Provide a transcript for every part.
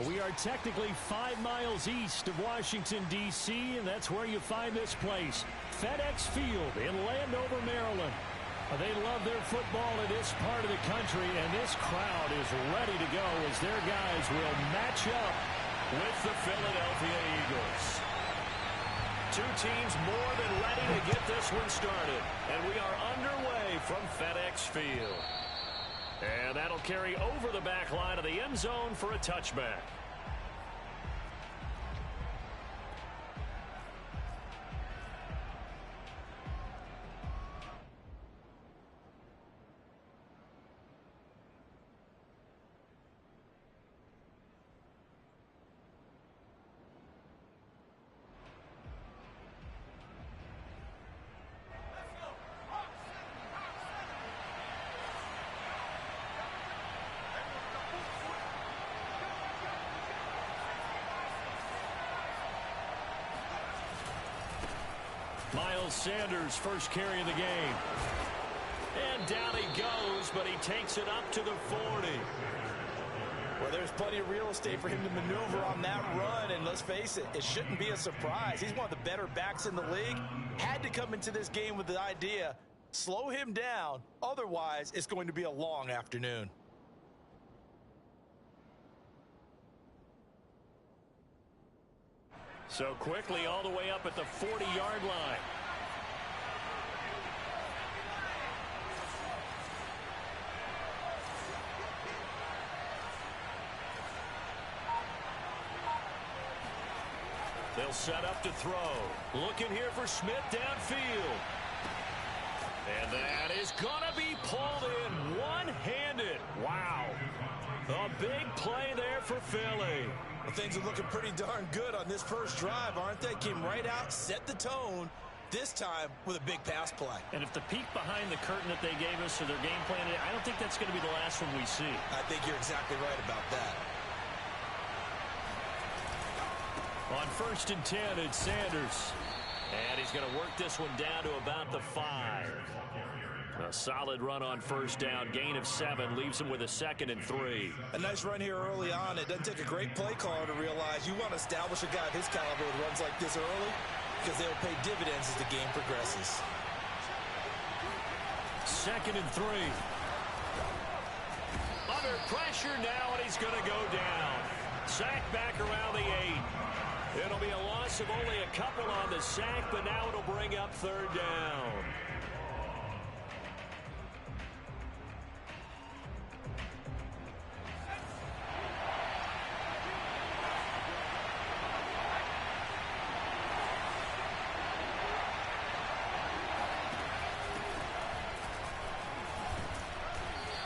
We are technically 5 miles east of Washington, D.C., and that's where you find this place, FedEx Field in Landover, Maryland. They love their football in this part of the country, and this crowd is ready to go as their guys will match up with the Philadelphia Eagles. Two teams more than ready to get this one started, and we are underway from FedEx Field. And that'll carry over the back line of the end zone for a touchback. Miles Sanders, first carry of the game. And down he goes, but he takes it up to the 40. Well, there's plenty of real estate for him to maneuver on that run, and let's face it, it shouldn't be a surprise. He's one of the better backs in the league. Had to come into this game with the idea, slow him down, otherwise it's going to be a long afternoon. So quickly all the way up at the 40-yard line. They'll set up to throw. Looking here for Smith downfield. And that is going to be pulled in one-handed. Wow. A big play there for Philly. Well, things are looking pretty darn good on this first drive, aren't they? Came right out, set the tone, this time with a big pass play. And if the peek behind the curtain that they gave us or their game plan, I don't think that's going to be the last one we see. I think you're exactly right about that. On 1st and 10, it's Sanders. And he's going to work this one down to about the 5. A solid run on 1st down. Gain of 7 leaves him with a 2nd and 3. A nice run here early on. It doesn't take a great play caller to realize you want to establish a guy of his caliber with runs like this early because they'll pay dividends as the game progresses. 2nd and 3. Under pressure now, and he's going to go down. Sack back around the 8. It'll be a loss of only a couple on the sack, but now it'll bring up 3rd down.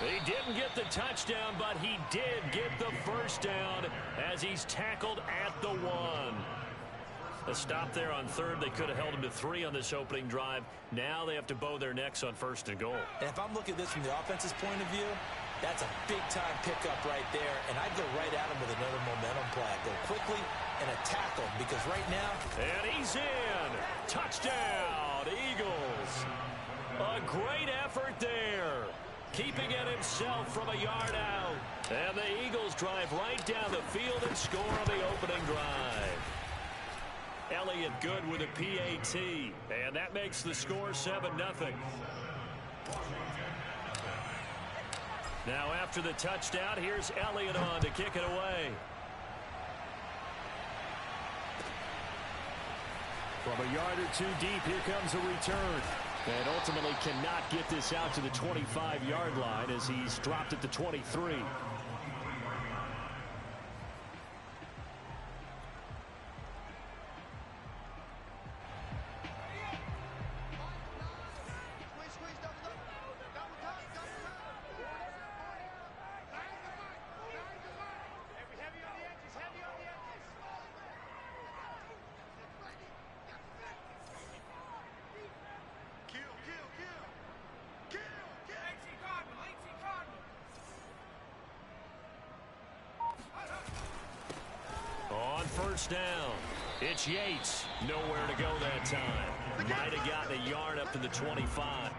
He didn't get the touchdown, but he did get the 1st down as he's tackled at the 1. A stop there on 3rd. They could have held him to 3 on this opening drive. Now they have to bow their necks on 1st and goal. And if I'm looking at this from the offense's point of view, that's a big-time pickup right there, and I'd go right at him with another momentum play. I'd go quickly and attack him because right now... And he's in. Touchdown, Eagles. A great effort there. Keeping it himself from a yard out. And the Eagles drive right down the field and score on the opening drive. Elliott good with a PAT. And that makes the score 7-0. Now after the touchdown, here's Elliott on to kick it away. From a yard or 2 deep, here comes a return. And ultimately cannot get this out to the 25-yard line as he's dropped at the 23. On 1st down, it's Yates. Nowhere to go that time. Might have gotten a yard up to the 25.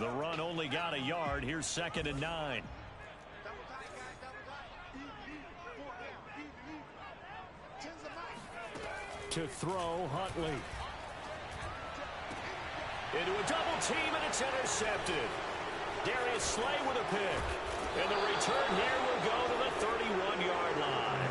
The run only got a yard. Here's 2nd and 9. To throw, Huntley. Into a double team, and it's intercepted. Darius Slay with a pick. And the return here will go to the 31-yard line.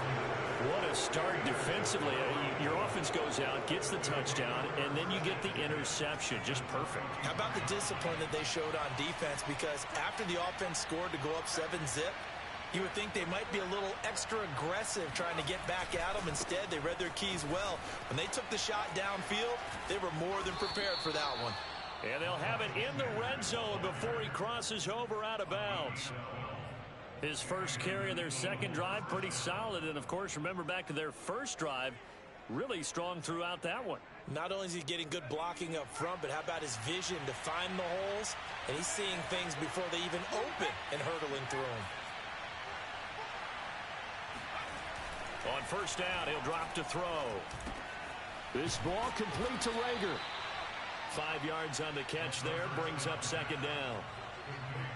What a start defensively. Your offense goes out, gets the touchdown, and then you get the interception. Just perfect. How about the discipline that they showed on defense? Because after the offense scored to go up 7-zip, you would think they might be a little extra aggressive trying to get back at them. Instead, they read their keys well. When they took the shot downfield, they were more than prepared for that one. And they'll have it in the red zone before he crosses over out of bounds. His first carry of their second drive, pretty solid. And, of course, remember back to their first drive, really strong throughout that one. Not only is he getting good blocking up front, but how about his vision to find the holes? And he's seeing things before they even open and hurtling through them. On first down, he'll drop to throw. This ball complete to Lega. 5 yards on the catch there, brings up 2nd down.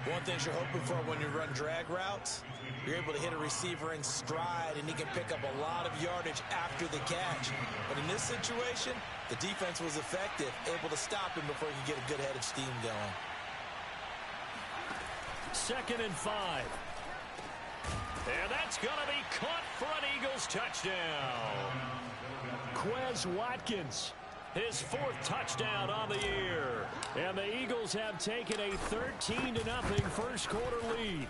One thing you're hoping for when you run drag routes, you're able to hit a receiver in stride, and he can pick up a lot of yardage after the catch. But in this situation, the defense was effective, able to stop him before he could get a good head of steam going. 2nd and 5. And that's going to be caught for an Eagles touchdown. Quez Watkins, his 4th touchdown on the year. And the Eagles have taken a 13-0 first quarter lead.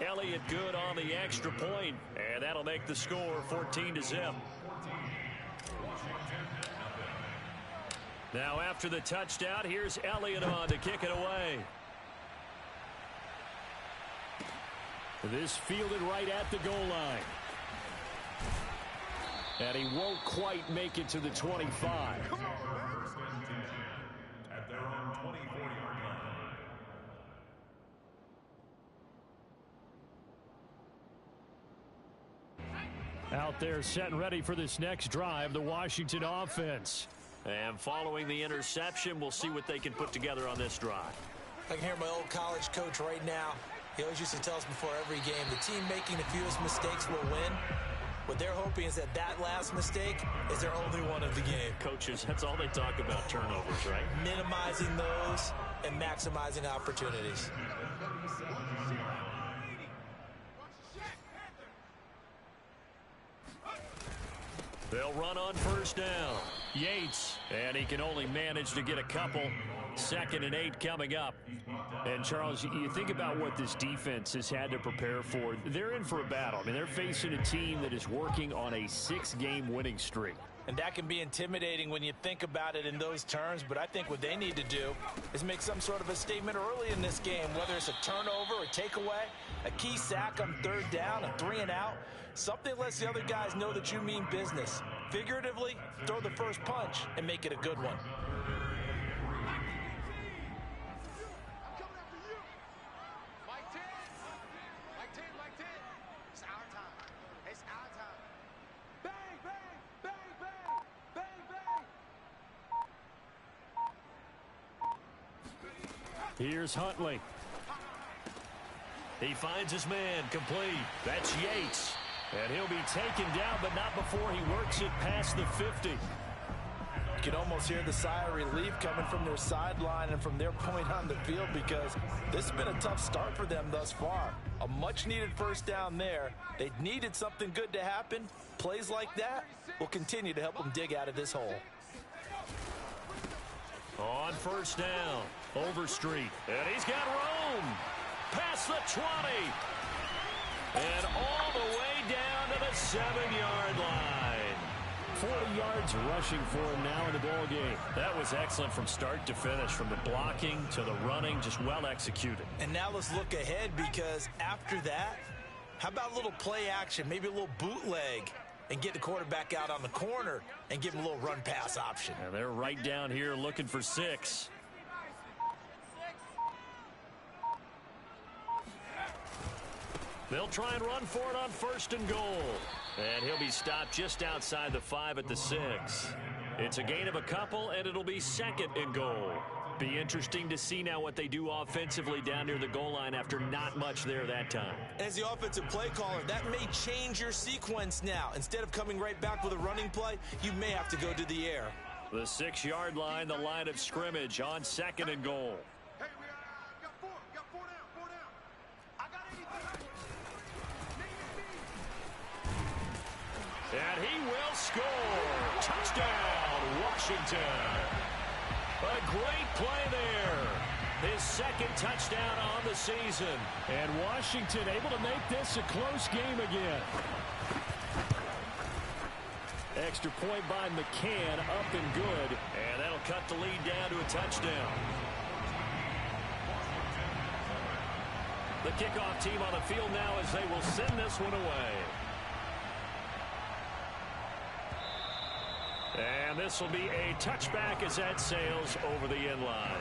Elliott good on the extra point, and that'll make the score 14-0. Now after the touchdown, here's Elliott on to kick it away. This fielded right at the goal line. And he won't quite make it to the 25. At their own 24-yard line. Out there set and ready for this next drive, the Washington offense. And following the interception, we'll see what they can put together on this drive. I can hear my old college coach right now. He always used to tell us before every game, the team making the fewest mistakes will win. What they're hoping is that last mistake is their only one of the game. Coaches, that's all they talk about, turnovers, right? Minimizing those and maximizing opportunities. They'll run on first down. Yates, and he can only manage to get a couple. 2nd and 8 coming up. And, Charles, you think about what this defense has had to prepare for. They're in for a battle. I mean, they're facing a team that is working on a 6-game winning streak. And that can be intimidating when you think about it in those terms, but I think what they need to do is make some sort of a statement early in this game, whether it's a turnover or takeaway, a key sack on 3rd down, a 3-and-out, something lets the other guys know that you mean business. Figuratively, throw the first punch and make it a good one. Here's Huntley. He finds his man, complete. That's Yates. And he'll be taken down, but not before he works it past the 50. You can almost hear the sigh of relief coming from their sideline and from their point on the field, because this has been a tough start for them thus far. A much-needed first down there. They needed something good to happen. Plays like that will continue to help them dig out of this hole. On first down, Overstreet, and he's got room. Past the 20. And all the way down to the 7-yard line. 40 yards rushing for him now in the ball game. That was excellent from start to finish, from the blocking to the running, just well executed. And now let's look ahead, because after that, how about a little play action, maybe a little bootleg, and get the quarterback out on the corner and give him a little run pass option. And they're right down here looking for 6. They'll try and run for it on 1st and goal. And he'll be stopped just outside the 5 at the 6. It's a gain of a couple, and it'll be 2nd and goal. Be interesting to see now what they do offensively down near the goal line after not much there that time. As the offensive play caller, that may change your sequence now. Instead of coming right back with a running play, you may have to go to the air. The 6-yard line, the line of scrimmage on 2nd and goal. Hey, we got four down. I got anything. And he will score. Touchdown, Washington. A great play there. His 2nd touchdown on the season. And Washington able to make this a close game again. Extra point by McCann, up and good. And that'll cut the lead down to a touchdown. The kickoff team on the field now as they will send this one away. And this will be a touchback as that sails over the end line.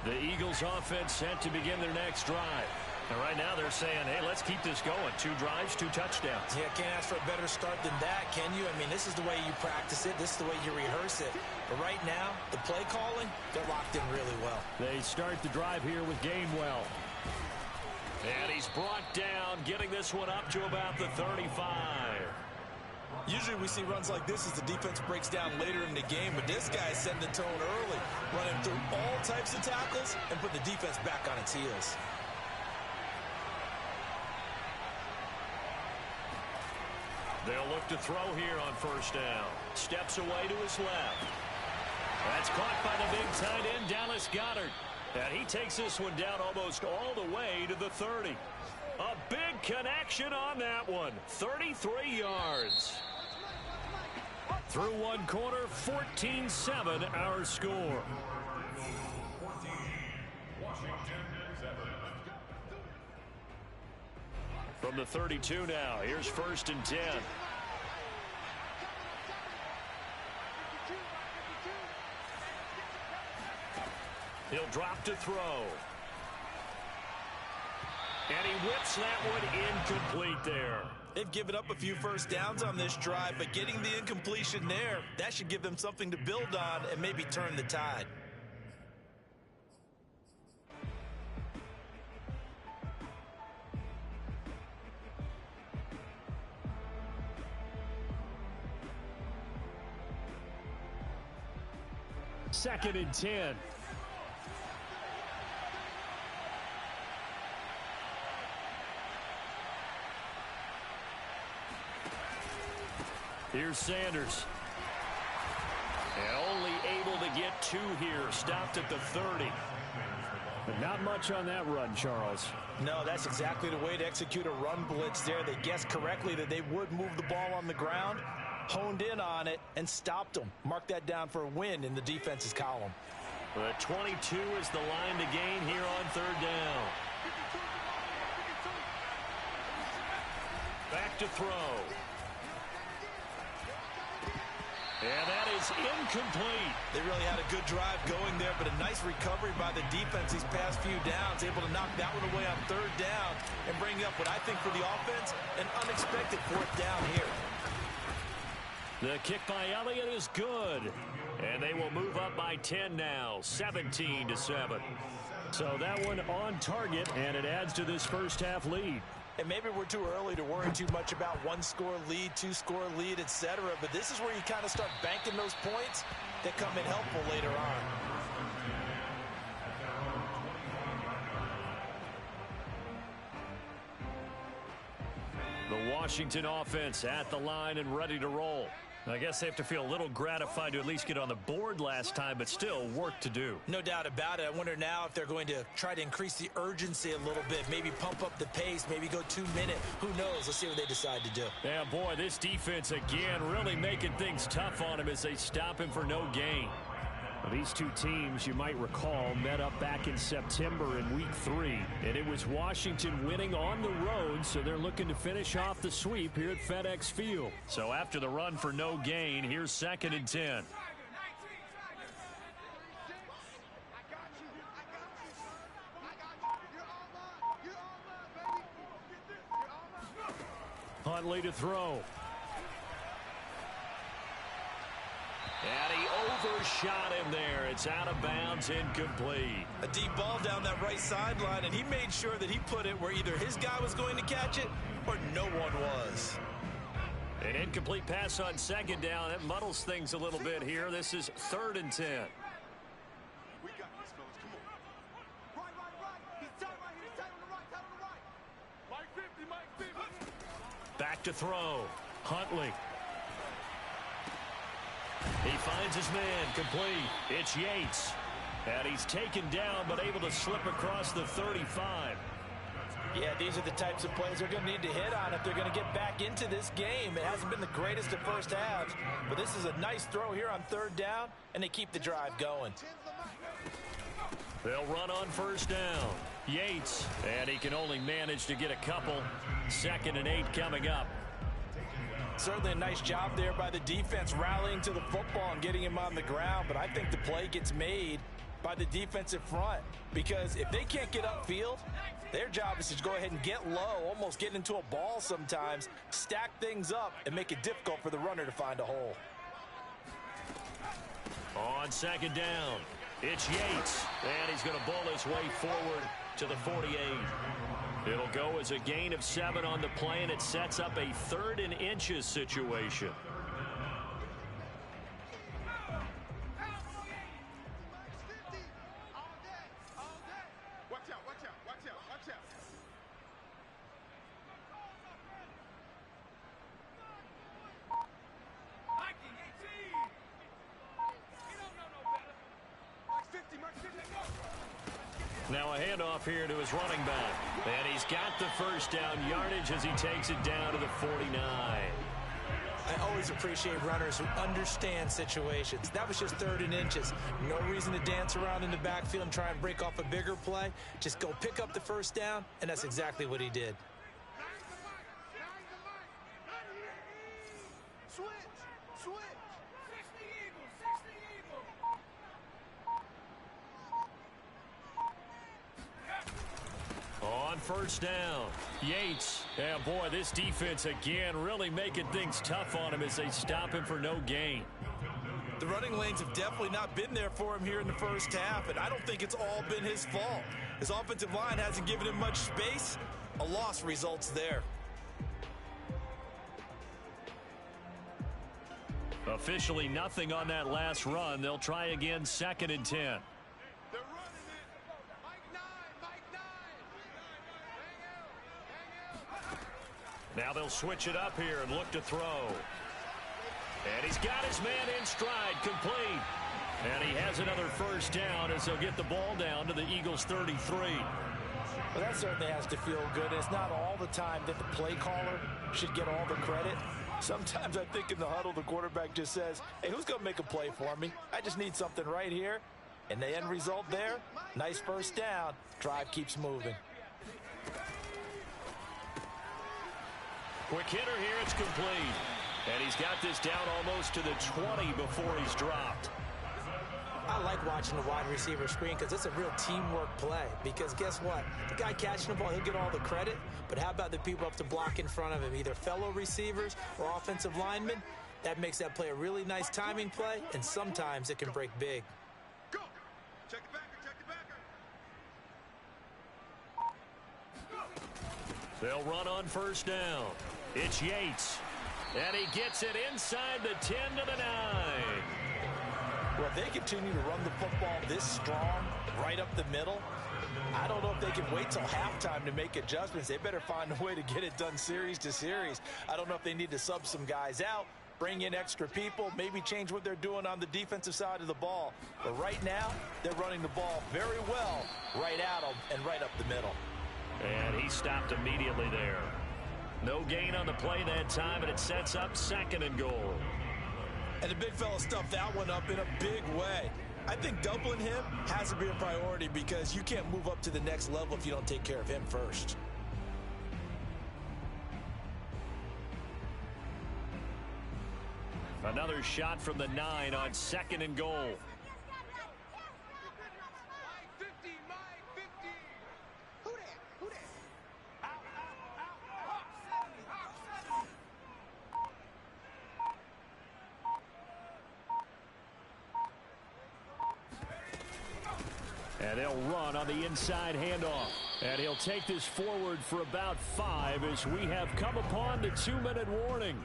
The Eagles offense set to begin their next drive. And right now they're saying, hey, let's keep this going. 2 drives, 2 touchdowns. Yeah, can't ask for a better start than that, can you? I mean, this is the way you practice it. This is the way you rehearse it. But right now, the play calling, they're locked in really well. They start the drive here with Gainwell. And he's brought down, getting this one up to about the 35. Usually we see runs like this as the defense breaks down later in the game, but this guy is setting the tone early, running through all types of tackles and put the defense back on its heels. They'll look to throw here on 1st down. Steps away to his left. That's caught by the big tight end, Dallas Goedert. And he takes this one down almost all the way to the 30. A big connection on that one. 33 yards. Through one quarter, 14-7 our score. From the 32 now, here's 1st and 10. He'll drop to throw. And he whips that one incomplete there. They've given up a few 1st downs on this drive, but getting the incompletion there, that should give them something to build on and maybe turn the tide. Second and 10. Here's Sanders. And only able to get 2 here. Stopped at the 30. But not much on that run, Charles. No, that's exactly the way to execute a run blitz there. They guessed correctly that they would move the ball on the ground, honed in on it, and stopped them. Mark that down for a win in the defense's column. The 22 is the line to gain here on 3rd down. Back to throw. And that is incomplete. They really had a good drive going there, but a nice recovery by the defense these past few downs, able to knock that one away on 3rd down and bring up what I think for the offense, an unexpected 4th down here. The kick by Elliott is good. And they will move up by 10 now, 17-7. So that one on target, and it adds to this 1st half lead. And maybe we're too early to worry too much about 1-score lead, 2-score lead, etc. But this is where you kind of start banking those points that come in helpful later on. The Washington offense at the line and ready to roll. I guess they have to feel a little gratified to at least get on the board last time, but still work to do. No doubt about it. I wonder now if they're going to try to increase the urgency a little bit, maybe pump up the pace, maybe go 2-minute. Who knows? Let's see what they decide to do. Yeah, boy, this defense again really making things tough on him as they stop him for no gain. These two teams, you might recall, met up back in September in Week 3, and it was Washington winning on the road, so they're looking to finish off the sweep here at FedEx Field. So after the run for no gain, here's 2nd and 10. Huntley to throw. And he overshot him there. It's out of bounds, incomplete. A deep ball down that right sideline, and he made sure that he put it where either his guy was going to catch it or no one was. An incomplete pass on second down. That muddles things a little bit here. This is 3rd and 10. We got this, fellas. Come on. Right. He's tight right here. He's tight on the right. Tight on the right. Mike 50. Back to throw. Huntley. He finds his man, complete. It's Yates. And he's taken down, but able to slip across the 35. Yeah, these are the types of plays they're going to need to hit on if they're going to get back into this game. It hasn't been the greatest of first halves, but this is a nice throw here on 3rd down, and they keep the drive going. They'll run on 1st down. Yates, and he can only manage to get a couple. 2nd and 8 coming up. Certainly a nice job there by the defense rallying to the football and getting him on the ground, but I think the play gets made by the defensive front, because if they can't get upfield, their job is to go ahead and get low, almost get into a ball sometimes, stack things up, and make it difficult for the runner to find a hole. On 2nd down, it's Yates, and he's going to bull his way forward to the 48. It'll go as a gain of 7 on the play, and it sets up a 3rd and inches situation. Now a handoff here to his running back. And he's got the 1st down yardage as he takes it down to the 49. I always appreciate runners who understand situations. That was just 3rd and inches. No reason to dance around in the backfield and try and break off a bigger play. Just go pick up the 1st down, and that's exactly what he did. Switch. On 1st down, Yates. Yeah, boy, this defense again really making things tough on him as they stop him for no gain. The running lanes have definitely not been there for him here in the 1st half, and I don't think it's all been his fault. His offensive line hasn't given him much space. A loss results there. Officially nothing on that last run. They'll try again 2nd and 10. They're running it. Mike 9. Hang out. Now they'll switch it up here and look to throw. And he's got his man in stride, complete. And he has another 1st down as they'll get the ball down to the Eagles 33. Well, that certainly has to feel good. It's not all the time that the play caller should get all the credit. Sometimes I think in the huddle, the quarterback just says, hey, who's going to make a play for me? I just need something right here. And the end result there, nice 1st down. Drive keeps moving. Quick hitter here, it's complete. And he's got this down almost to the 20 before he's dropped. I like watching the wide receiver screen because it's a real teamwork play. Because guess what? The guy catching the ball, he'll get all the credit. But how about the people up to block in front of him, either fellow receivers or offensive linemen? That makes that play a really nice timing play, and sometimes it can break big. Go. Check the backer. They'll run on 1st down. It's Yates. And he gets it inside the 10 to the 9. Well, if they continue to run the football this strong, right up the middle, I don't know if they can wait till halftime to make adjustments. They better find a way to get it done series to series. I don't know if they need to sub some guys out, bring in extra people, maybe change what they're doing on the defensive side of the ball. But right now, they're running the ball very well right at them and right up the middle. And he stopped immediately there. No gain on the play that time, and it sets up 2nd and goal. And the big fella stuffed that one up in a big way. I think doubling him has to be a priority because you can't move up to the next level if you don't take care of him first. Another shot from the 9 on 2nd and goal. And they'll run on the inside handoff. And he'll take this forward for about 5 as we have come upon the 2-minute warning.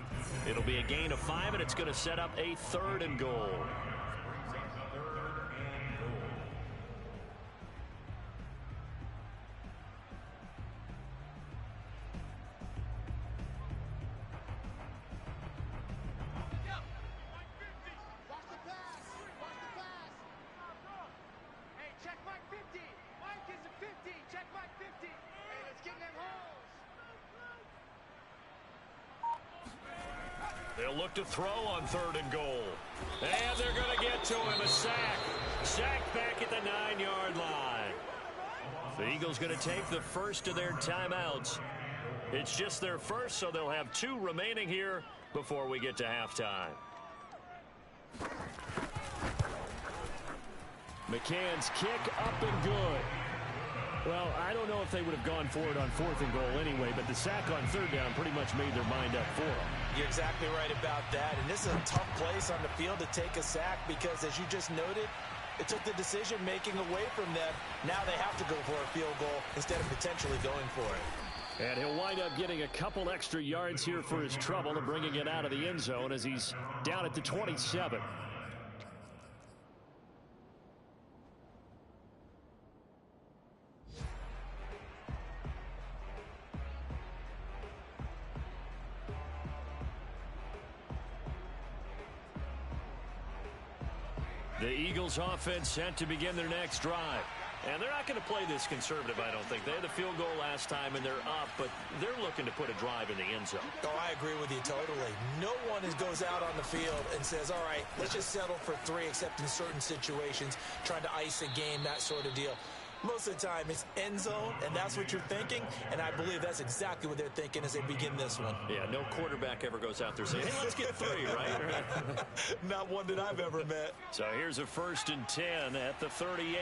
It'll be a gain of 5, and it's going to set up a 3rd and goal. They'll look to throw on 3rd and goal. And they're going to get to him. A sack. Sack back at the 9-yard line. The Eagles going to take the first of their timeouts. It's just their first, so they'll have 2 remaining here before we get to halftime. McCann's kick up and good. Well, I don't know if they would have gone for it on 4th and goal anyway, but the sack on 3rd down pretty much made their mind up for them. You're exactly right about that, and this is a tough place on the field to take a sack because, as you just noted, it took the decision-making away from them. Now they have to go for a field goal instead of potentially going for it. And he'll wind up getting a couple extra yards here for his trouble and bringing it out of the end zone as he's down at the 27. The Eagles offense set to begin their next drive. And they're not going to play this conservative, I don't think. They had the field goal last time, and they're up, but they're looking to put a drive in the end zone. Oh, I agree with you totally. No one goes out on the field and says, all right, let's just settle for 3, except in certain situations, trying to ice a game, that sort of deal. Most of the time, it's end zone, and that's what you're thinking, and I believe that's exactly what they're thinking as they begin this one. Yeah, no quarterback ever goes out there saying, hey, let's get 3, right? Not one that I've ever met. So here's a 1st and 10 at the 38.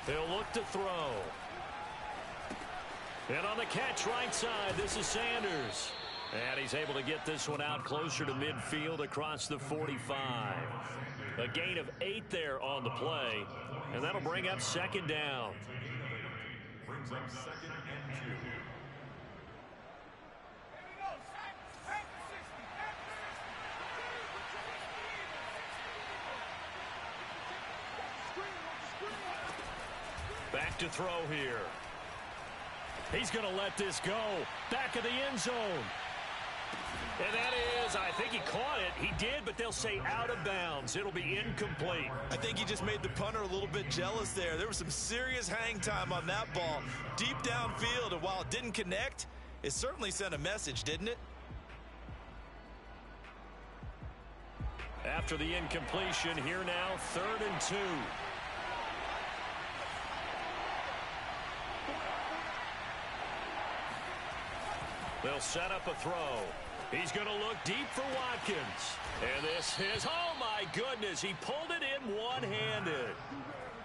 They'll look to throw. And on the catch right side, this is Sanders. And he's able to get this one out closer to midfield across the 45. A gain of 8 there on the play. And that'll bring up 2nd down. Brings up 2nd and 2. Back to throw here. He's going to let this go. Back of the end zone. And that is, I think he caught it. He did, but they'll say out of bounds. It'll be incomplete. I think he just made the punter a little bit jealous there. There was some serious hang time on that ball. Deep downfield, and while it didn't connect, it certainly sent a message, didn't it? After the incompletion, here now, 3rd and 2. They'll set up a throw. He's going to look deep for Watkins. And this is, oh my goodness, he pulled it in one-handed.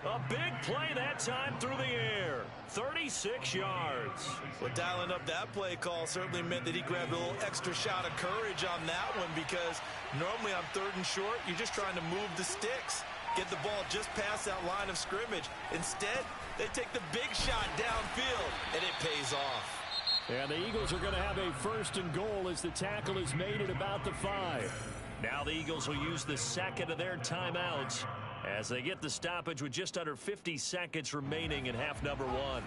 A big play that time through the air. 36 yards. Well, dialing up that play call certainly meant that he grabbed a little extra shot of courage on that one, because normally on 3rd and short, you're just trying to move the sticks, get the ball just past that line of scrimmage. Instead, they take the big shot downfield, and it pays off. And the Eagles are going to have a 1st and goal as the tackle is made at about the 5. Now the Eagles will use the 2nd of their timeouts as they get the stoppage with just under 50 seconds remaining in half number 1.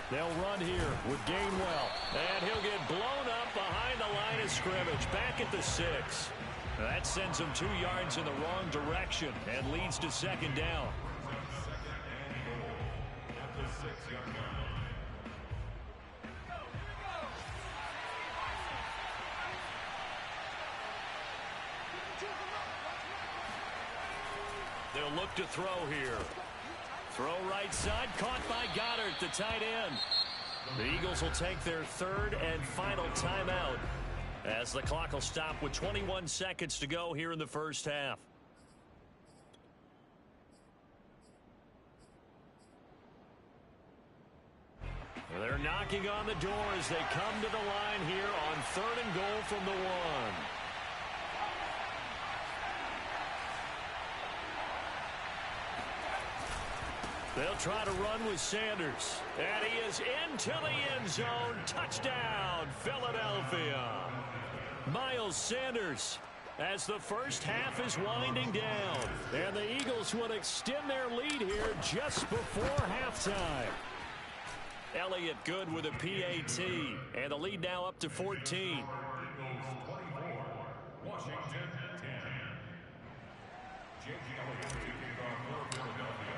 They'll run here with Gainwell. And he'll get blown up behind the line of scrimmage. Back at the 6. That sends him 2 yards in the wrong direction and leads to 2nd down. 2nd and goal at the 6-yard line. They'll look to throw here. Throw right side, caught by Goddard, the tight end. The Eagles will take their 3rd and final timeout as the clock will stop with 21 seconds to go here in the first half. They're knocking on the door as they come to the line here on 3rd and goal from the 1. They'll try to run with Sanders. And he is into the end zone. Touchdown, Philadelphia. Miles Sanders as the first half is winding down. And the Eagles will extend their lead here just before halftime. Elliott good with a PAT. And the lead now up to 14. Eagles 24, Washington 10. Jake Elliott kicking off for Philadelphia.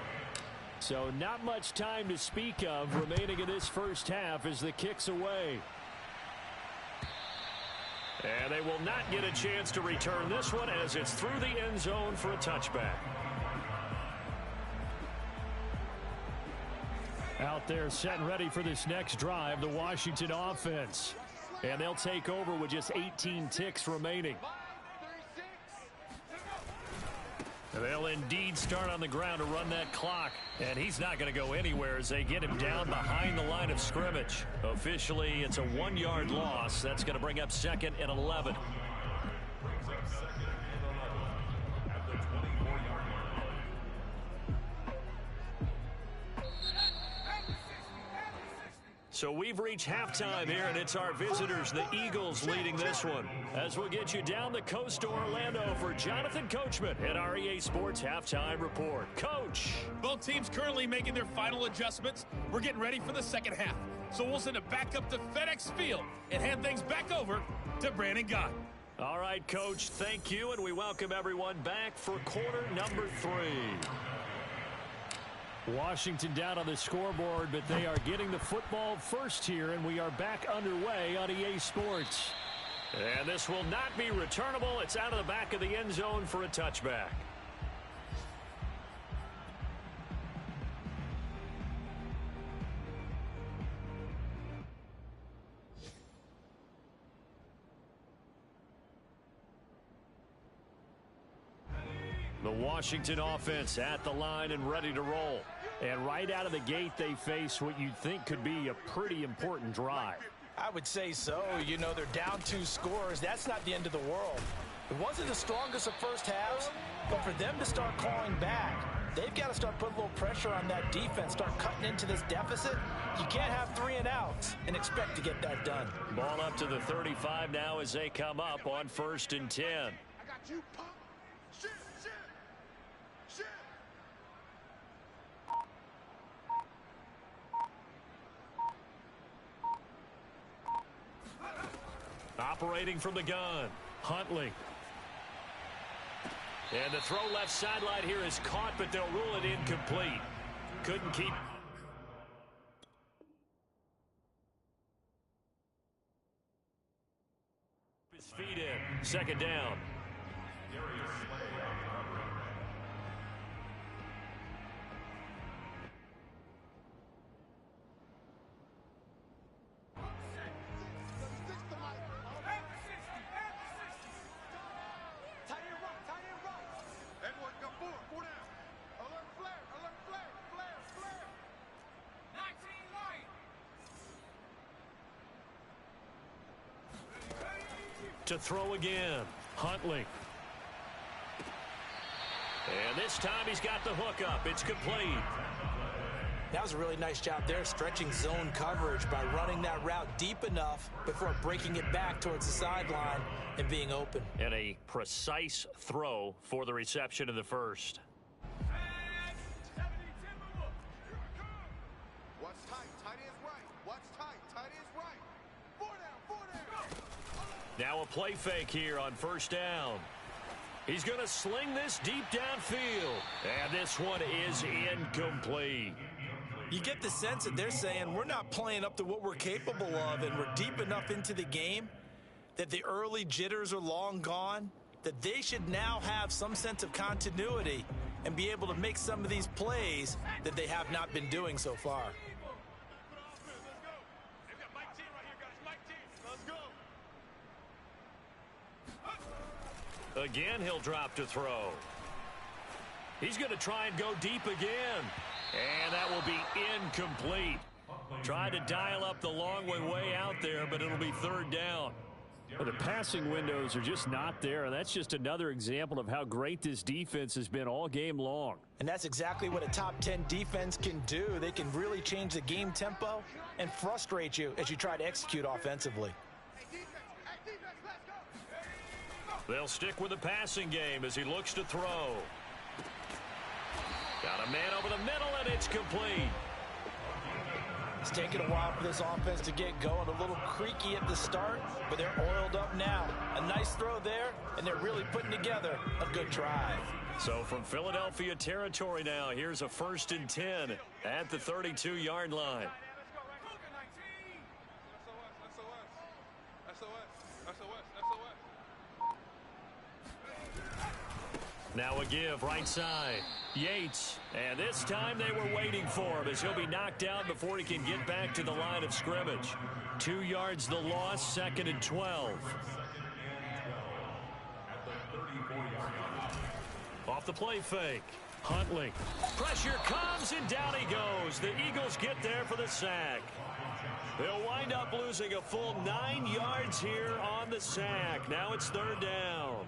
So not much time to speak of remaining in this first half as the kick's away. And they will not get a chance to return this one as it's through the end zone for a touchback. Out there set and ready for this next drive, the Washington offense. And they'll take over with just 18 ticks remaining. And they'll indeed start on the ground to run that clock. And he's not going to go anywhere as they get him down behind the line of scrimmage. Officially, it's a 1-yard loss. That's going to bring up 2nd and 11. Brings up 2nd and 11 at the 24-yard line. So we've reached halftime here, and it's our visitors, the Eagles, leading this one. As we'll get you down the coast to Orlando for Jonathan Coachman at our EA Sports Halftime Report. Coach. Both teams currently making their final adjustments. We're getting ready for the second half. So we'll send it back up to FedEx Field and hand things back over to Brandon Gott. All right, Coach, thank you, and we welcome everyone back for quarter number 3. Washington down on the scoreboard, but they are getting the football first here, and we are back underway on EA Sports. And this will not be returnable. It's out of the back of the end zone for a touchback. The Washington offense at the line and ready to roll. And right out of the gate, they face what you'd think could be a pretty important drive. I would say so. You know, they're down 2 scores. That's not the end of the world. It wasn't the strongest of first halves, but for them to start calling back, they've got to start putting a little pressure on that defense, start cutting into this deficit. You can't have 3 and outs and expect to get that done. Ball up to the 35 now as they come up on 1st and 10. I got you, punk. Shit, shit, shit. Operating from the gun, Huntley. And the throw left sideline here is caught, but they'll rule it incomplete. Couldn't keep his feet in. 2nd down. To throw again, Huntley. And this time he's got the hook up. It's complete. That was a really nice job there, stretching zone coverage by running that route deep enough before breaking it back towards the sideline and being open. And a precise throw for the reception in the first. What's tight? Tight is right. What's tight? Tight is right. 4 down, 4 down. Now a play fake here on 1st down. He's going to sling this deep downfield. And this one is incomplete. You get the sense that they're saying we're not playing up to what we're capable of, and we're deep enough into the game that the early jitters are long gone, that they should now have some sense of continuity and be able to make some of these plays that they have not been doing so far. Again, he'll drop to throw. He's going to try and go deep again. And that will be incomplete. Tried to dial up the long way out there, but it'll be third down. Well, the passing windows are just not there, and that's just another example of how great this defense has been all game long. And that's exactly what a top 10 defense can do. They can really change the game tempo and frustrate you as you try to execute offensively. They'll stick with the passing game as he looks to throw. Got a man over the middle, and it's complete. It's taken a while for this offense to get going. A little creaky at the start, but they're oiled up now. A nice throw there, and they're really putting together a good drive. So from Philadelphia territory now, here's a 1st and 10 at the 32-yard line. Now a give right side. Yates, and this time they were waiting for him as he'll be knocked down before he can get back to the line of scrimmage. 2 yards the loss, 2nd and 12. Off the play fake. Huntley. Pressure comes, and down he goes. The Eagles get there for the sack. They'll wind up losing a full 9 yards here on the sack. Now it's third down.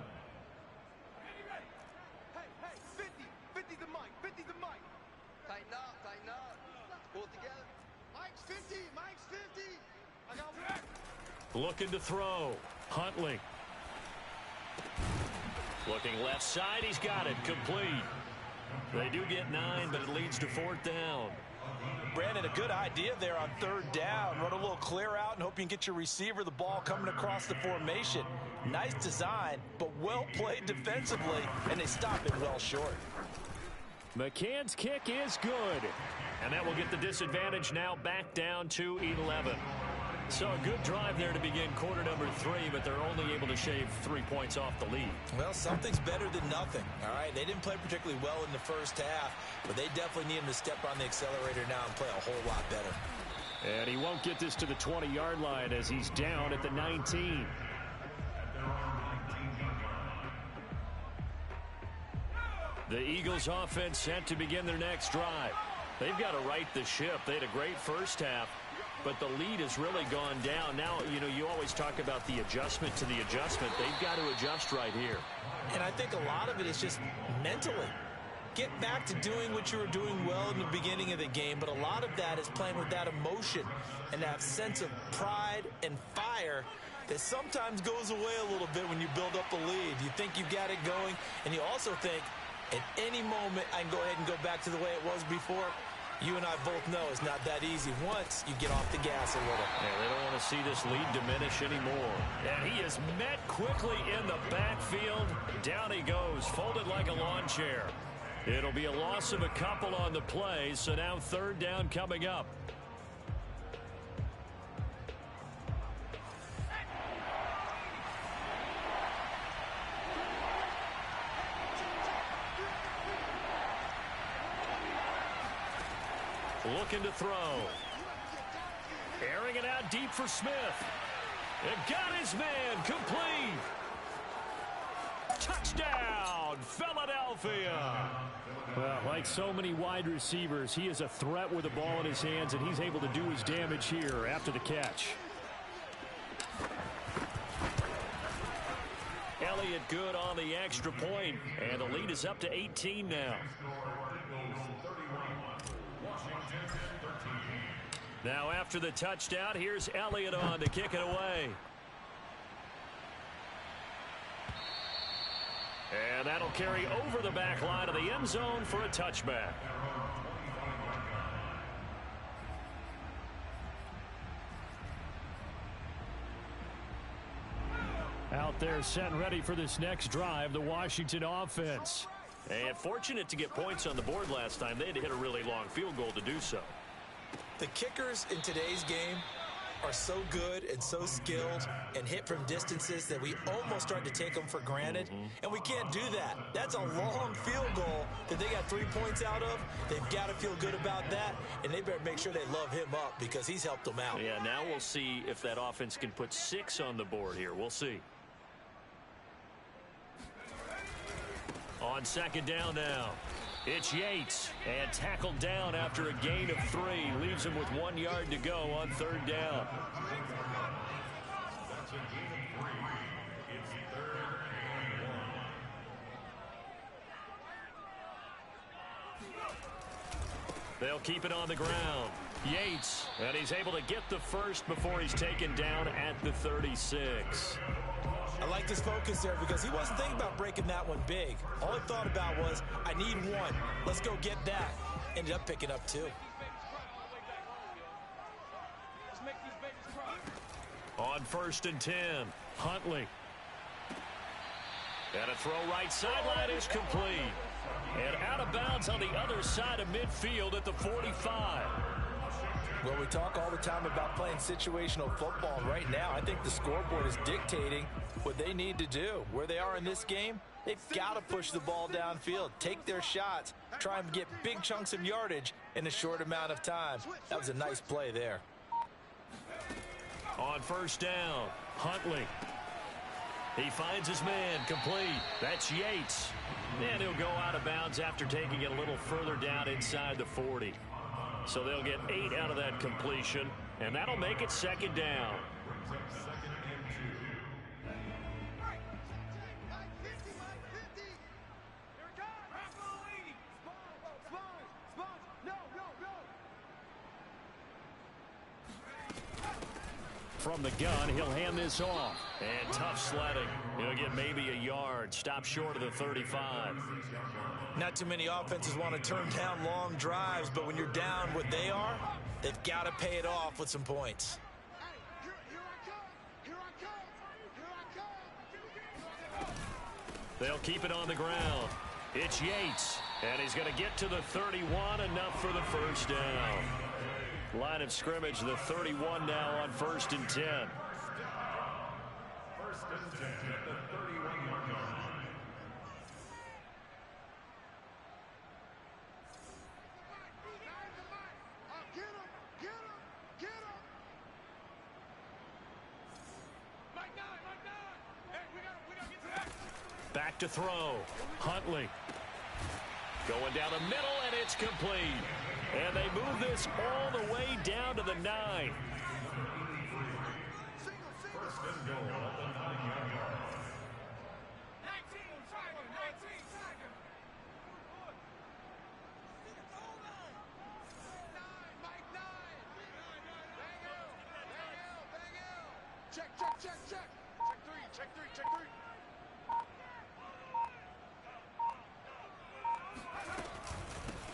Looking to throw. Huntley. Looking left side. He's got it. Complete. They do get 9, but it leads to 4th down. Brandon, a good idea there on 3rd down. Run a little clear out and hope you can get your receiver the ball coming across the formation. Nice design, but well played defensively, and they stop it well short. McCann's kick is good. And that will get the disadvantage now back down to 11. So a good drive there to begin quarter number 3, but they're only able to shave 3 points off the lead. Well, something's better than nothing. All right, they didn't play particularly well in the first half, but they definitely need him to step on the accelerator now and play a whole lot better. And he won't get this to the 20-yard line as he's down at the 19. The Eagles offense set to begin their next drive. They've got to right the ship. They had a great first half, but the lead has really gone down. Now, you always talk about the adjustment to the adjustment. They've got to adjust right here. And I think a lot of it is just mentally. Get back to doing what you were doing well in the beginning of the game, but a lot of that is playing with that emotion and that sense of pride and fire that sometimes goes away a little bit when you build up a lead. You think you got it going, and you also think at any moment I can go ahead and go back to the way it was before. You and I both know it's not that easy once you get off the gas a little. Yeah, they don't want to see this lead diminish anymore. And he is met quickly in the backfield. Down he goes, folded like a lawn chair. It'll be a loss of a couple on the play, so now 3rd down coming up. Looking to throw. Airing it out deep for Smith. It got his man. Complete. Touchdown, Philadelphia. Well, like so many wide receivers, he is a threat with the ball in his hands, and he's able to do his damage here after the catch. Elliott good on the extra point, and the lead is up to 18 now. Now after the touchdown, here's Elliott on to kick it away. And that'll carry over the back line of the end zone for a touchback. Out there set and ready for this next drive, the Washington offense. And fortunate to get points on the board last time. They had to hit a really long field goal to do so. The kickers in today's game are so good and so skilled and hit from distances that we almost start to take them for granted. And we can't do that. That's a long field goal that they got 3 points out of. They've got to feel good about that, and they better make sure they love him up because he's helped them out. Yeah, now we'll see if that offense can put 6 on the board here. We'll see. On 2nd down now. It's Yates, and tackled down after a gain of 3. Leaves him with 1 yard to go on 3rd down. That's a gain of 3. It's 3rd and 1. They'll keep it on the ground. Yates, and he's able to get the first before he's taken down at the 36. I liked his focus there because he wasn't thinking about breaking that one big. All he thought about was, I need 1. Let's go get that. Ended up picking up 2. On 1st and 10, Huntley. And a throw right sideline is complete. And out of bounds on the other side of midfield at the 45. Well, we talk all the time about playing situational football. Right now, I think the scoreboard is dictating what they need to do. Where they are in this game, they've got to push the ball downfield, take their shots, try and get big chunks of yardage in a short amount of time. That was a nice play there. On 1st down, Huntley. He finds his man, complete. That's Yates. And he'll go out of bounds after taking it a little further down inside the 40. So they'll get 8 out of that completion, and that'll make it 2nd down. From the gun, he'll hand this off. And tough sledding. He'll get maybe a yard. Stop short of the 35. Not too many offenses want to turn down long drives, but when you're down what they are, they've got to pay it off with some points. They'll keep it on the ground. It's Yates, and he's going to get to the 31, enough for the 1st down. Line of scrimmage, the 31 now on 1st and 10. 1st and 10 at the 31-yard line. Back to throw. Huntley. Going down the middle, and it's complete. And they move this all the way down to the 9. 1st and goal at the 9-yard line.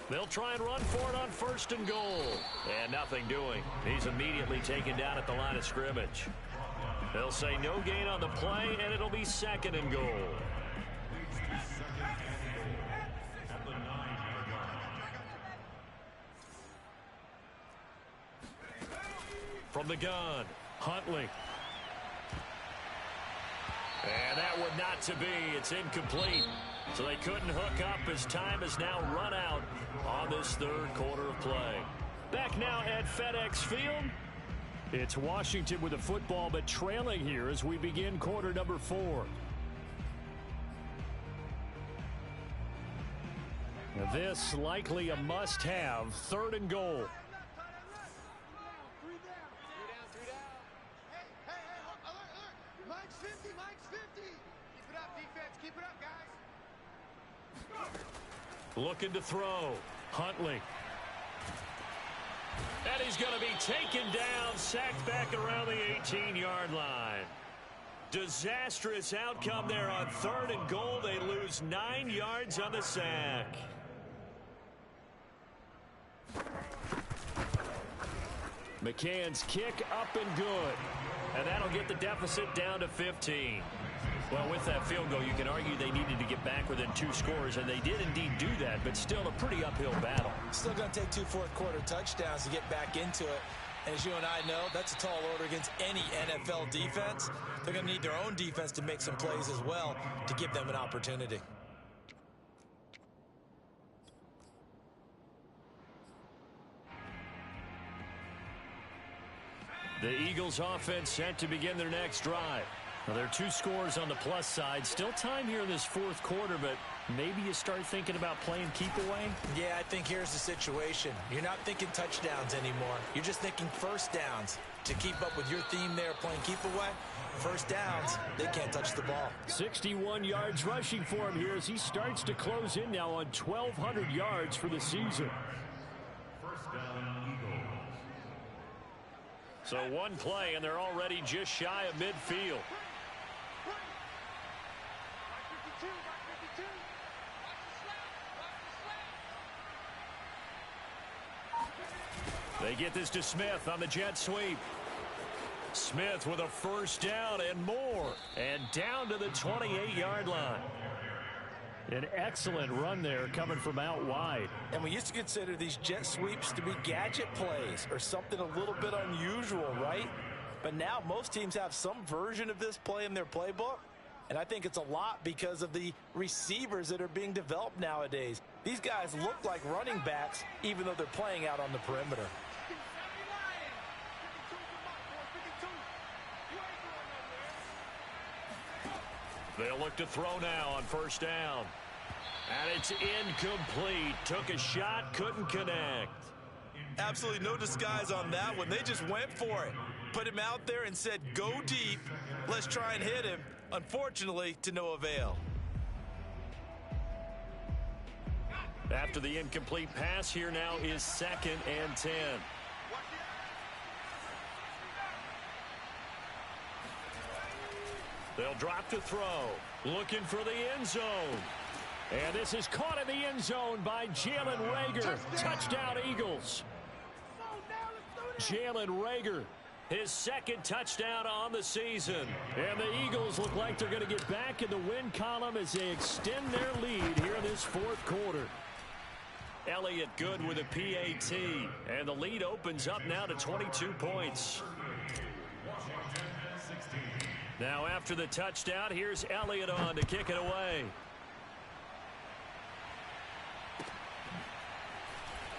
They'll try and run for it on 1st and goal. And nothing doing. He's immediately taken down at the line of scrimmage. They'll say no gain on the play, and it'll be 2nd and goal. At the 9-yard line. From the gun, Huntley. And that would not to be. It's incomplete. So they couldn't hook up as time has now run out on this 3rd quarter of play. Back now at FedEx Field. It's Washington with the football, but trailing here as we begin quarter number 4. This likely a must-have, 3rd and goal. Looking to throw. Huntley. And he's going to be taken down, sacked back around the 18-yard line. Disastrous outcome there on 3rd and goal. They lose 9 yards on the sack. McCann's kick up and good. And that'll get the deficit down to 15. Well, with that field goal, you can argue they needed to get back within 2 scores, and they did indeed do that, but still a pretty uphill battle. Still going to take 2 fourth-quarter touchdowns to get back into it. And as you and I know, that's a tall order against any NFL defense. They're going to need their own defense to make some plays as well to give them an opportunity. The Eagles offense set to begin their next drive. Now, there are 2 scores on the plus side. Still time here in this 4th quarter, but maybe you start thinking about playing keep away? Yeah, I think here's the situation. You're not thinking touchdowns anymore. You're just thinking first downs. To keep up with your theme there, playing keep away, first downs, they can't touch the ball. 61 yards rushing for him here as he starts to close in now on 1,200 yards for the season. First down, Eagles. So one play, and they're already just shy of midfield. They get this to Smith on the jet sweep. Smith with a first down and more. And down to the 28-yard line. An excellent run there coming from out wide. And we used to consider these jet sweeps to be gadget plays or something a little bit unusual, right? But now most teams have some version of this play in their playbook. And I think it's a lot because of the receivers that are being developed nowadays. These guys look like running backs even though they're playing out on the perimeter. They'll look to throw now on first down. And it's incomplete. Took a shot, couldn't connect. Absolutely no disguise on that one. They just went for it. Put him out there and said, go deep. Let's try and hit him. Unfortunately, to no avail. After the incomplete pass, here now is 2nd and 10. They'll drop to throw. Looking for the end zone. And this is caught in the end zone by Jalen Reagor. Touchdown, Eagles. Jalen Reagor, his 2nd touchdown on the season. And the Eagles look like they're going to get back in the win column as they extend their lead here in this 4th quarter. Elliott good with a PAT. And the lead opens up now to 22 points. Now after the touchdown, here's Elliott on to kick it away.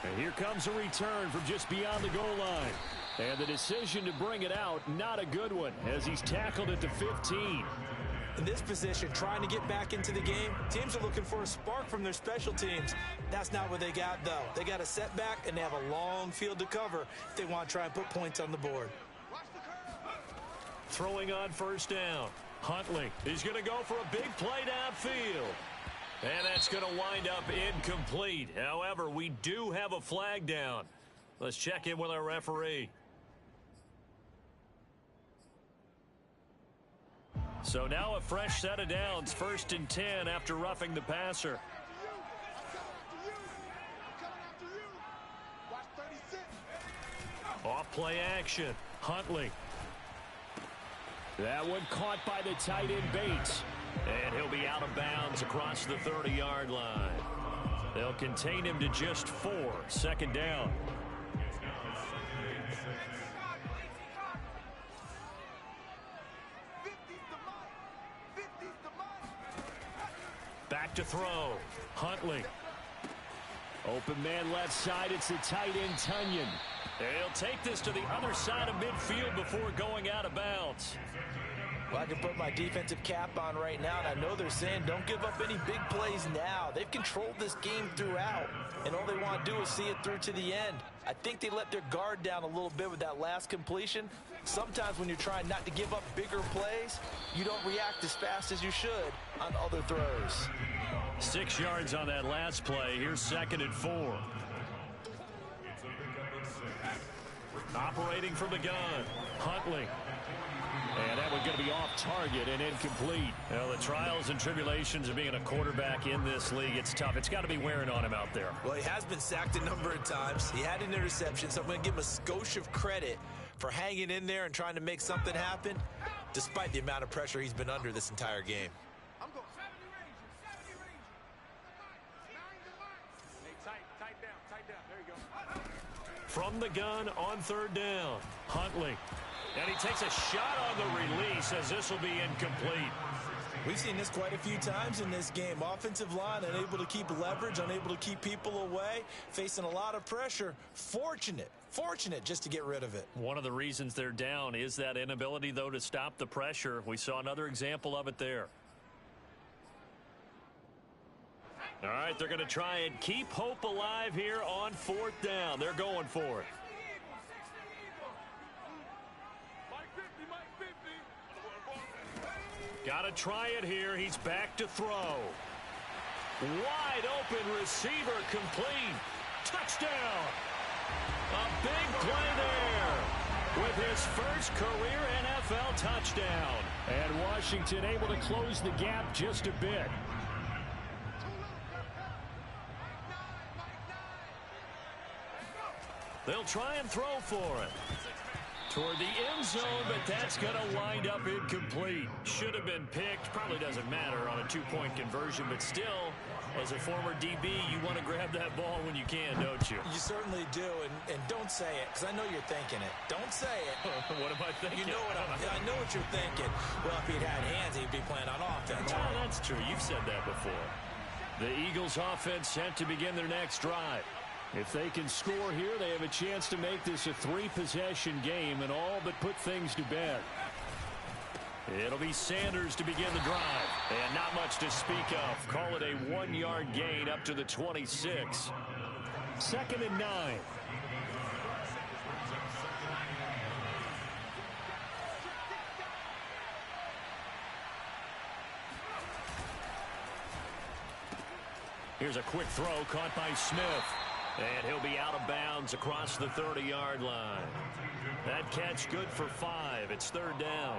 And here comes a return from just beyond the goal line. And the decision to bring it out, not a good one, as he's tackled at the 15. In this position, trying to get back into the game, teams are looking for a spark from their special teams. That's not what they got, though. They got a setback, and they have a long field to cover if they want to try and put points on the board. Throwing on first down. Huntley, he's going to go for a big play downfield. And that's going to wind up incomplete. However, we do have a flag down. Let's check in with our referee. So now a fresh set of downs, 1st and 10 after roughing the passer. Off play action. Huntley. That one caught by the tight end Bates. And he'll be out of bounds across the 30-yard line. They'll contain him to just 4. 2nd down. Back to throw. Huntley. Open man left side. It's the tight end Tunyon. They'll take this to the other side of midfield before going out of bounds. Well, I can put my defensive cap on right now, and I know they're saying don't give up any big plays now. They've controlled this game throughout, and all they want to do is see it through to the end. I think they let their guard down a little bit with that last completion. Sometimes when you're trying not to give up bigger plays, you don't react as fast as you should on other throws. 6 yards on that last play. Here's 2nd and 4. Operating from the gun. Huntley. And that one's going to be off target and incomplete. Well, the trials and tribulations of being a quarterback in this league, it's tough. It's got to be wearing on him out there. Well, he has been sacked a number of times. He had an interception, so I'm going to give him a skosh of credit for hanging in there and trying to make something happen, despite the amount of pressure he's been under this entire game. I'm going 70 Ranger. Hey, tight down. There you go. From the gun on 3rd down. Huntley. And he takes a shot on the release as this will be incomplete. We've seen this quite a few times in this game. Offensive line unable to keep leverage, unable to keep people away, facing a lot of pressure. Fortunate just to get rid of it. One of the reasons they're down is that inability, though, to stop the pressure. We saw another example of it there. All right, they're going to try and keep hope alive here on 4th down. They're going for it. Got to try it here. He's back to throw. Wide open receiver complete. Touchdown. A big play there with his first career NFL touchdown. And Washington able to close the gap just a bit. They'll try and throw for it. Toward the end zone, but that's going to wind up incomplete. Should have been picked. Probably doesn't matter on a 2-point conversion, but still, as a former DB, you want to grab that ball when you can, don't you? You certainly do, and don't say it, because I know you're thinking it. Don't say it. What am I thinking? You know what I know what you're thinking. Well, if he'd had hands, he'd be playing on offense. Oh, that's true. You've said that before. The Eagles offense set to begin their next drive. If they can score here, they have a chance to make this a 3-possession game and all but put things to bed. It'll be Sanders to begin the drive. And not much to speak of. Call it a 1-yard gain up to the 26. 2nd and 9. Here's a quick throw caught by Smith. And he'll be out of bounds across the 30-yard line. That catch good for 5. It's 3rd down.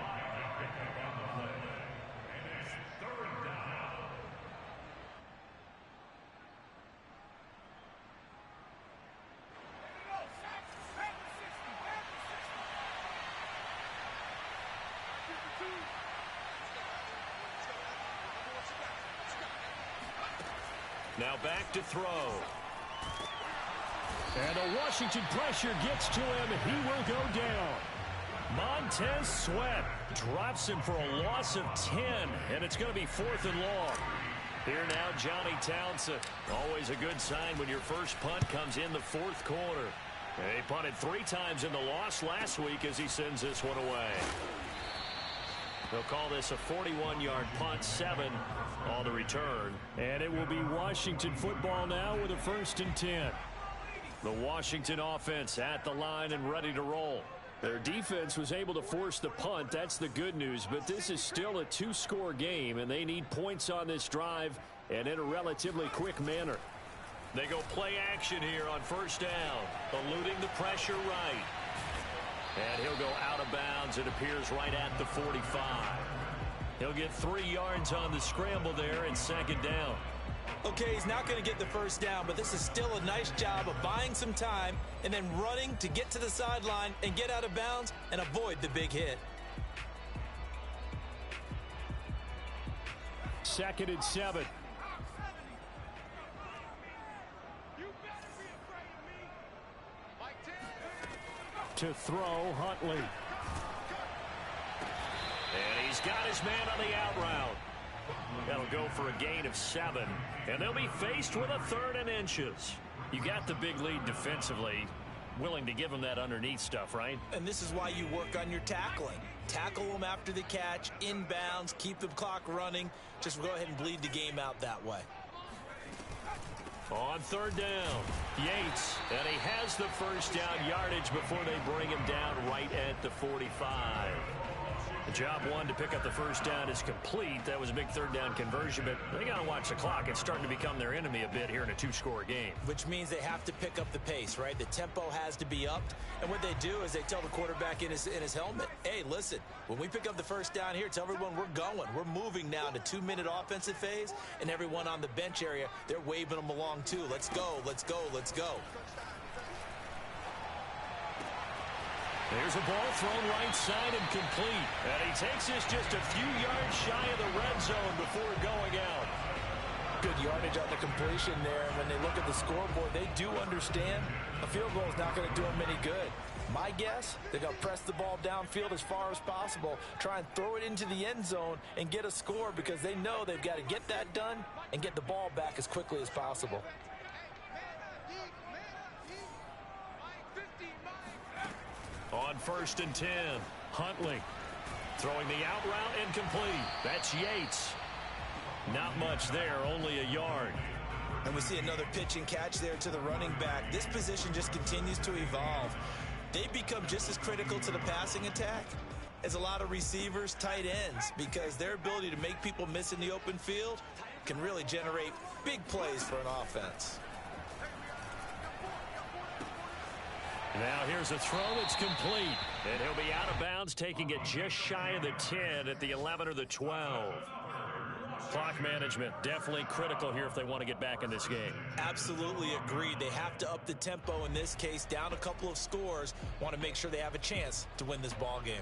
Now back to throw. And a Washington pressure gets to him, and he will go down. Montez Sweat drops him for a loss of 10, and it's going to be 4th and long. Here now, Johnny Townsend. Always a good sign when your first punt comes in the 4th quarter. He punted 3 times in the loss last week as he sends this one away. They'll call this a 41-yard punt, 7 on the return. And it will be Washington football now with a 1st and 10. The Washington offense at the line and ready to roll. Their defense was able to force the punt. That's the good news. But this is still a 2-score game, and they need points on this drive and in a relatively quick manner. They go play action here on 1st down, eluding the pressure right. And he'll go out of bounds. It appears right at the 45. He'll get 3 yards on the scramble there and 2nd down. Okay, he's not going to get the 1st down, but this is still a nice job of buying some time and then running to get to the sideline and get out of bounds and avoid the big hit. 2nd and 7. To throw, Huntley. And he's got his man on the out route. That'll go for a gain of 7. And they'll be faced with a 3rd and inches. You got the big lead defensively. Willing to give them that underneath stuff, right? And this is why you work on your tackling. Tackle them after the catch, inbounds, keep the clock running. Just go ahead and bleed the game out that way. On 3rd down, Yates. And he has the 1st down yardage before they bring him down right at the 45. The job 1 to pick up the 1st down is complete. That was a big 3rd down conversion, but they got to watch the clock. It's starting to become their enemy a bit here in a 2-score game. Which means they have to pick up the pace, right? The tempo has to be upped. And what they do is they tell the quarterback in his helmet, hey, listen, when we pick up the 1st down here, tell everyone we're going. We're moving now to 2-minute offensive phase, and everyone on the bench area, they're waving them along too. Let's go, let's go, let's go. There's a ball thrown right side and complete. And he takes this just a few yards shy of the red zone before going out. Good yardage on the completion there. And when they look at the scoreboard, they do understand a field goal is not going to do them any good. My guess, they're going to press the ball downfield as far as possible, try and throw it into the end zone and get a score because they know they've got to get that done and get the ball back as quickly as possible. On 1st and 10, Huntley throwing the out route incomplete. That's Yates. Not much there, only a yard. And we see another pitch and catch there to the running back. This position just continues to evolve. They become just as critical to the passing attack as a lot of receivers, tight ends, because their ability to make people miss in the open field can really generate big plays for an offense. Now here's a throw that's complete. And he'll be out of bounds, taking it just shy of the 10 at the 11 or the 12. Clock management definitely critical here if they want to get back in this game. Absolutely agreed. They have to up the tempo in this case, down a couple of scores. Want to make sure they have a chance to win this ball game.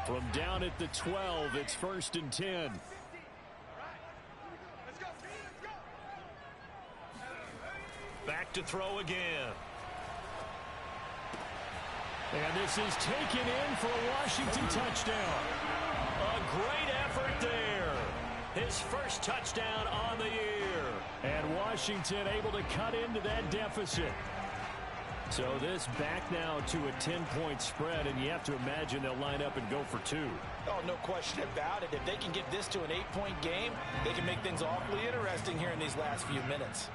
From down at the 12, it's 1st and 10. Back to throw again. And this is taken in for a Washington touchdown. A great effort there. His first touchdown on the year. And Washington able to cut into that deficit. So this back now to a 10-point spread, and you have to imagine they'll line up and go for 2. Oh, no question about it. If they can get this to an 8-point game, they can make things awfully interesting here in these last few minutes.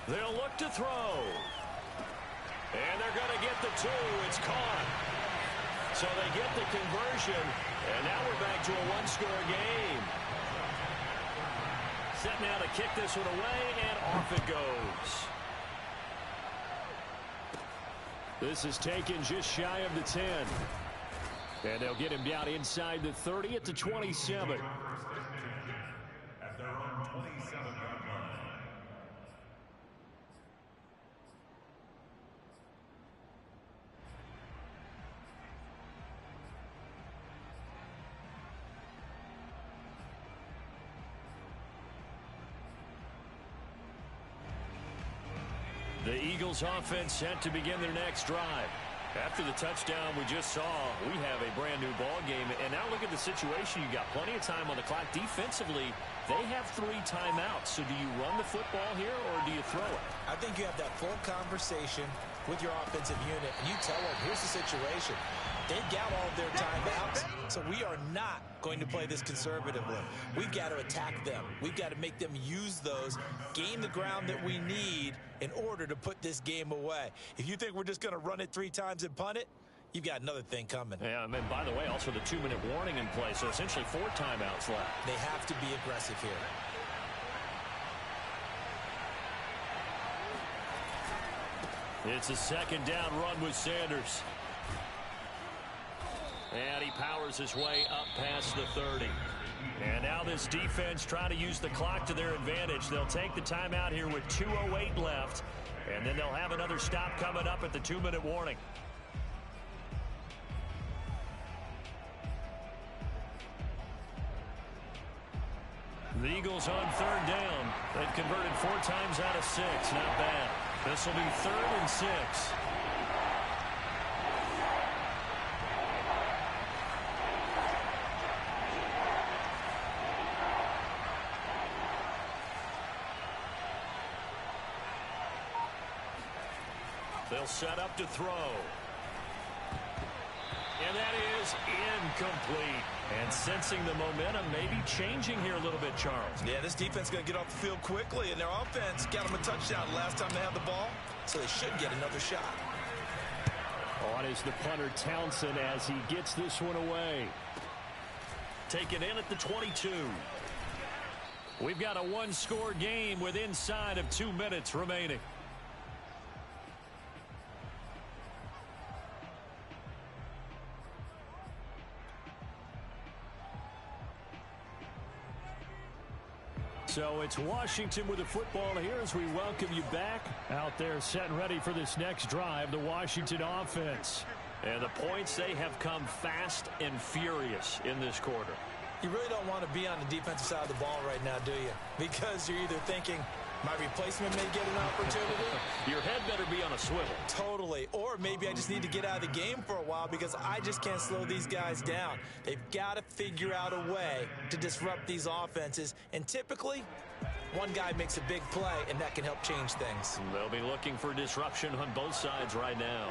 They'll look to throw. And they're going to get the 2. It's caught. So they get the conversion. And now we're back to a one-score game. Set now to kick this one away, and off it goes. This is taken just shy of the 10. And they'll get him down inside the 30 at the 27. At their own 27-yard line. The Eagles offense set to begin their next drive. After the touchdown we just saw, we have a brand new ball game. And now look at the situation. You got plenty of time on the clock. Defensively, they have 3 timeouts. So do you run the football here or do you throw it? I think you have that full conversation with your offensive unit, and you tell them, here's the situation. They've got all of their timeouts, so we are not going to play this conservatively. We've got to attack them. We've got to make them use those, gain the ground that we need in order to put this game away. If you think we're just going to run it 3 times and punt it, you've got another thing coming. Yeah, and by the way, also the 2-minute warning in play, so essentially 4 timeouts left. They have to be aggressive here. It's a 2nd down run with Sanders. And he powers his way up past the 30. And now this defense trying to use the clock to their advantage. They'll take the timeout here with 2:08 left. And then they'll have another stop coming up at the 2-minute warning. The Eagles on 3rd down. They've converted 4 times out of 6. Not bad. This will be 3rd and 6. They'll set up to throw. And that is incomplete. And sensing the momentum maybe changing here a little bit, Charles. Yeah, this defense is going to get off the field quickly, and their offense got them a touchdown last time they had the ball, so they should get another shot. On is the punter Townsend as he gets this one away. Taken in at the 22. We've got a 1-score game with inside of 2 minutes remaining. So it's Washington with the football here as we welcome you back out there set and ready for this next drive, the Washington offense. And the points, they have come fast and furious in this quarter. You really don't want to be on the defensive side of the ball right now, do you? Because you're either thinking, My replacement may get an opportunity. Your head better be on a swivel. Totally. Or maybe I just need to get out of the game for a while because I just can't slow these guys down. They've got to figure out a way to disrupt these offenses. And typically, one guy makes a big play, and that can help change things. They'll be looking for disruption on both sides right now.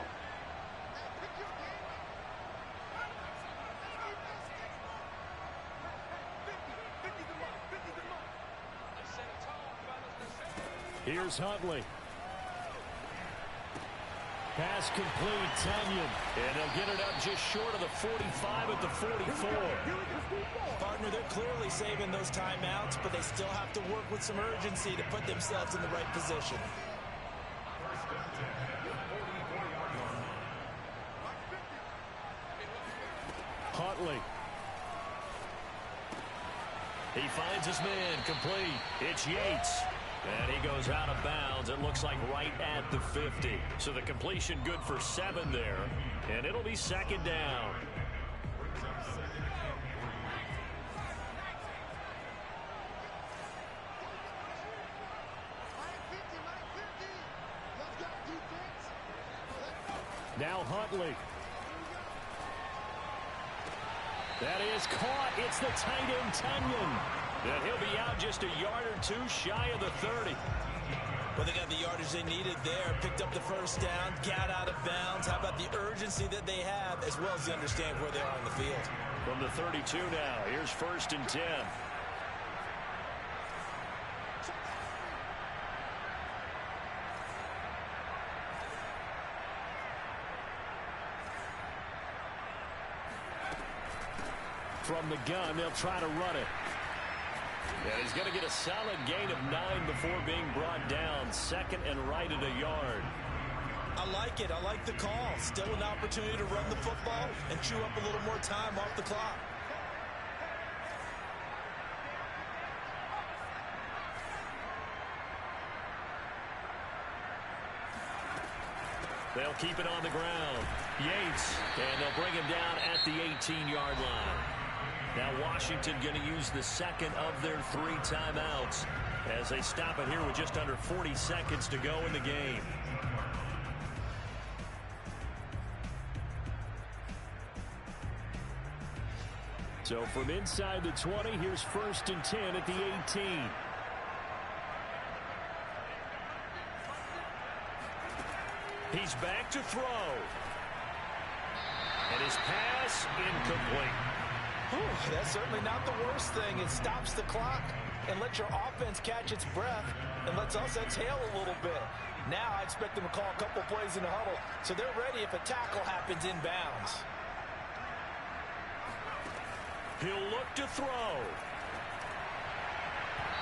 Here's Huntley. Pass complete, Tanyan. And they'll get it up just short of the 45 at the 44. Partner, they're clearly saving those timeouts, but they still have to work with some urgency to put themselves in the right position. Huntley. He finds his man complete. It's Yates. And he goes out of bounds, it looks like right at the 50. So the completion good for 7 there. And it'll be second down. Now Huntley. That is caught. It's the tight end, Tanyan. And he'll be out just a yard or two shy of the 30. Well, they got the yardage they needed there. Picked up the first down, got out of bounds. How about the urgency that they have, as well as the understand where they are on the field? From the 32 now, here's 1st and 10. From the gun, they'll try to run it. And he's going to get a solid gain of 9 before being brought down. 2nd and right at a yard. I like it. I like the call. Still an opportunity to run the football and chew up a little more time off the clock. They'll keep it on the ground. Yates, and they'll bring him down at the 18-yard line. Now Washington going to use the second of their 3 timeouts as they stop it here with just under 40 seconds to go in the game. So from inside the 20, here's 1st and 10 at the 18. He's back to throw. And his pass incomplete. Whew, that's certainly not the worst thing. It stops the clock and lets your offense catch its breath and lets us exhale a little bit. Now I expect them to call a couple plays in the huddle so they're ready if a tackle happens inbounds. He'll look to throw.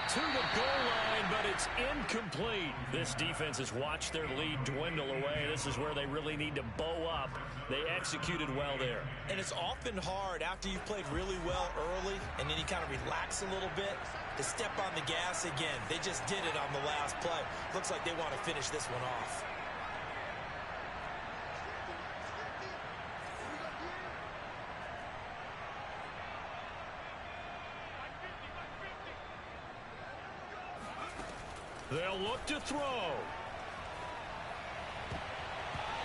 To the goal line, but it's incomplete. This defense has watched their lead dwindle away. This is where they really need to bow up. They executed well there. And it's often hard after you've played really well early and then you kind of relax a little bit to step on the gas again. They just did it on the last play. Looks like they want to finish this one off. They'll look to throw.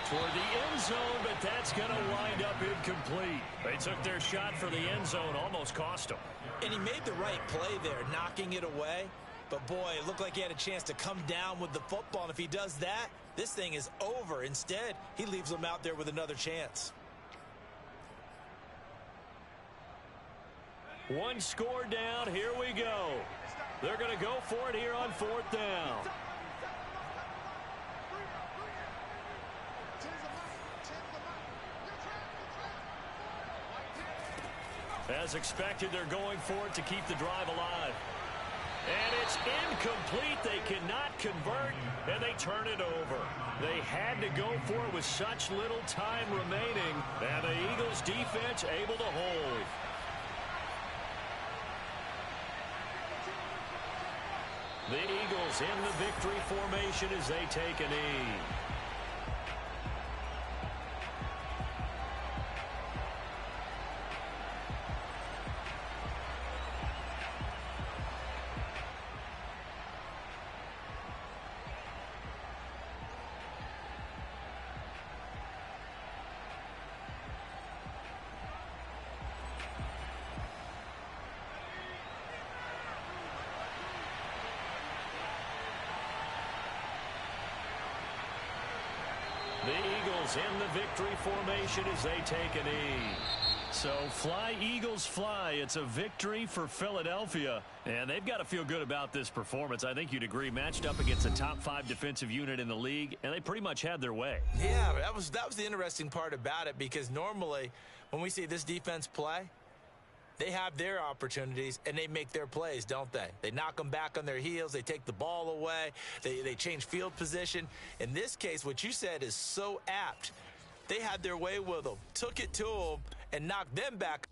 Toward the end zone, but that's going to wind up incomplete. They took their shot for the end zone, almost cost them. And he made the right play there, knocking it away. But, boy, it looked like he had a chance to come down with the football. And if he does that, this thing is over. Instead, he leaves them out there with another chance. One score down. Here we go. They're going to go for it here on 4th down. As expected, they're going for it to keep the drive alive. And it's incomplete. They cannot convert, and they turn it over. They had to go for it with such little time remaining, and the Eagles defense able to hold. The Eagles in the victory formation as they take a knee. Eagles in the victory formation as they take a knee. So fly, Eagles, fly. It's a victory for Philadelphia, and they've got to feel good about this performance. I think you'd agree, matched up against a top 5 defensive unit in the league, and they pretty much had their way. Yeah, that was the interesting part about it, because normally when we see this defense play, they have their opportunities and they make their plays, don't they? They knock them back on their heels. They take the ball away. They change field position. In this case, what you said is so apt. They had their way with them, took it to them, and knocked them back